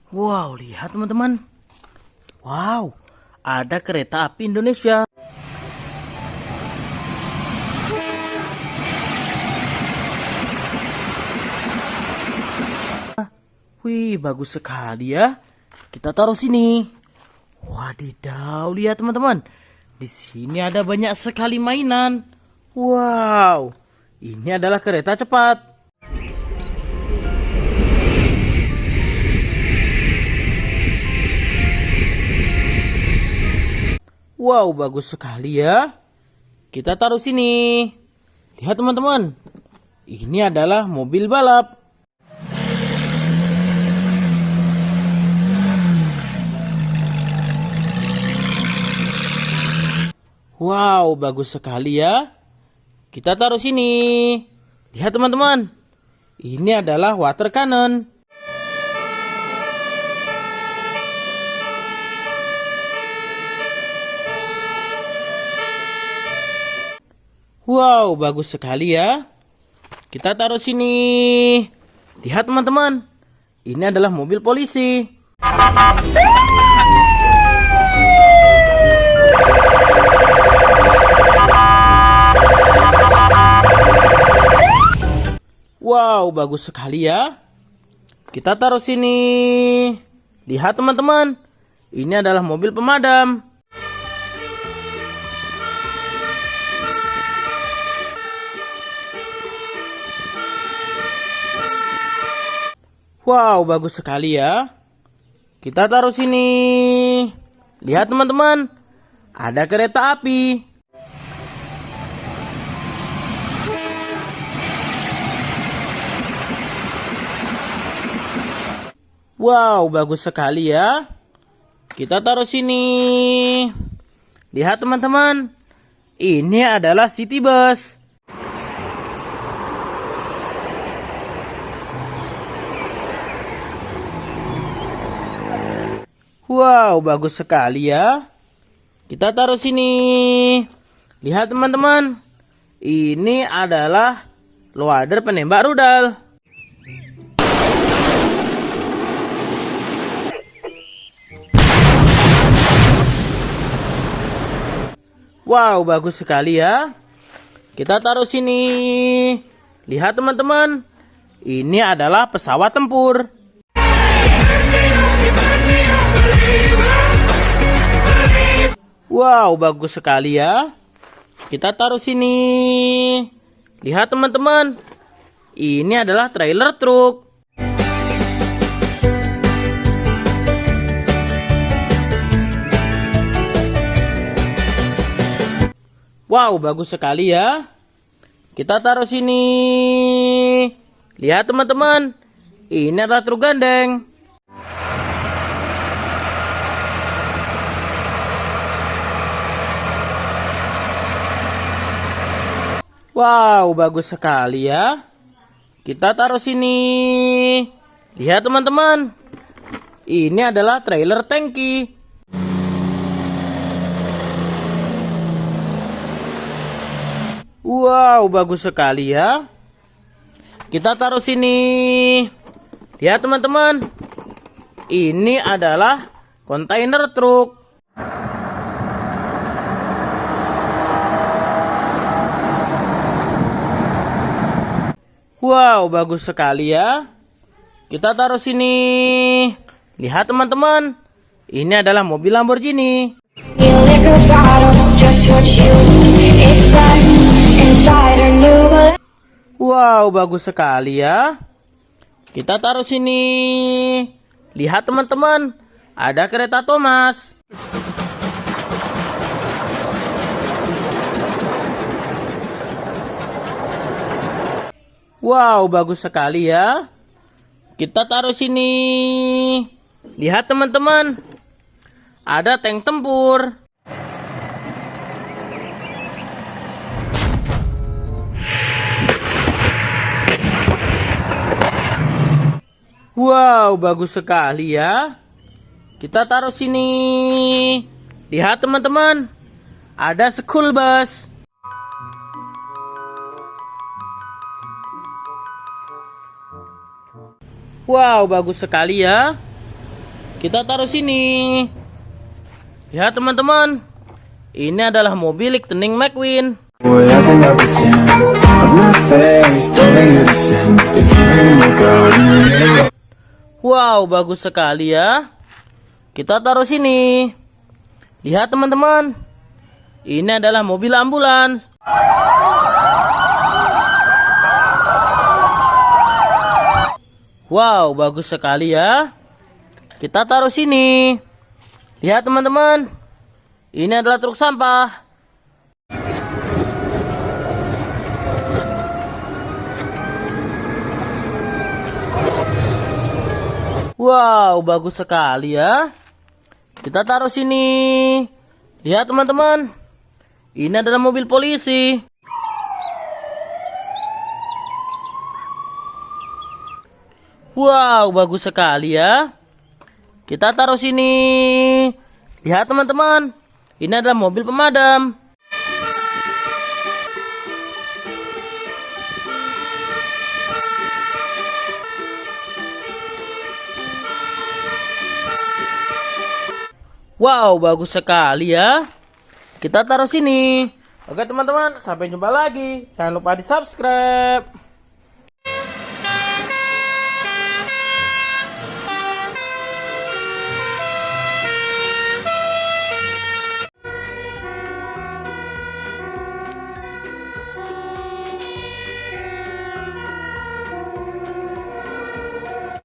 Wow, lihat teman-teman. Wow, ada kereta api Indonesia. Wih, bagus sekali ya. Kita taruh sini. Wadidaw, lihat teman-teman. Di sini ada banyak sekali mainan. Wow, ini adalah kereta cepat. Wow, bagus sekali ya. Kita taruh sini. Lihat teman-teman. Ini adalah mobil balap. Wow, bagus sekali ya. Kita taruh sini. Lihat teman-teman. Ini adalah water cannon. Wow, bagus sekali ya. Kita taruh sini. Lihat teman-teman. Ini adalah mobil polisi. Wow, bagus sekali ya. Kita taruh sini. Lihat teman-teman. Ini adalah mobil pemadam. Wow, bagus sekali ya. Kita taruh sini. Lihat teman-teman. Ada kereta api. Wow, bagus sekali ya. Kita taruh sini. Lihat teman-teman. Ini adalah city bus. Wow, bagus sekali ya. Kita taruh sini. Lihat teman-teman. Ini adalah loader penembak rudal. Wow, bagus sekali ya. Kita taruh sini. Lihat teman-teman. Ini adalah pesawat tempur. Wow, bagus sekali ya. Kita taruh sini. Lihat teman-teman. Ini adalah trailer truk. Wow, bagus sekali ya. Kita taruh sini. Lihat teman-teman. Ini adalah truk gandeng. Wow, bagus sekali ya. Kita taruh sini. Lihat teman-teman. Ini adalah trailer tangki. Wow, bagus sekali ya. Kita taruh sini. Lihat teman-teman. Ini adalah kontainer truk. Wow, bagus sekali ya. Kita taruh sini. Lihat teman-teman. Ini adalah mobil Lamborghini. Wow, bagus sekali ya. Kita taruh sini. Lihat teman-teman. Ada kereta Thomas. Wow, bagus sekali ya. Kita taruh sini. Lihat teman-teman. Ada tank tempur. Wow, bagus sekali ya. Kita taruh sini. Lihat teman-teman. Ada school bus. Wow, bagus sekali ya. kita taruh sini. Ya teman-teman, ini adalah mobil Lightning McQueen. Boy, I cannot pretend I'm not faced, only you to sin. If you really look out and really Wow, bagus sekali ya. Kita taruh sini. Lihat teman-teman, ini adalah mobil ambulans. Wow, bagus sekali ya. Kita taruh sini. Lihat teman-teman, ini adalah truk sampah. Wow, bagus sekali ya. Kita taruh sini. Lihat teman-teman, ini adalah mobil polisi. Wow, bagus sekali ya. Kita taruh sini. Lihat teman-teman, ini adalah mobil pemadam. Wow, bagus sekali ya. Kita taruh sini. Oke teman-teman, sampai jumpa lagi. Jangan lupa di subscribe.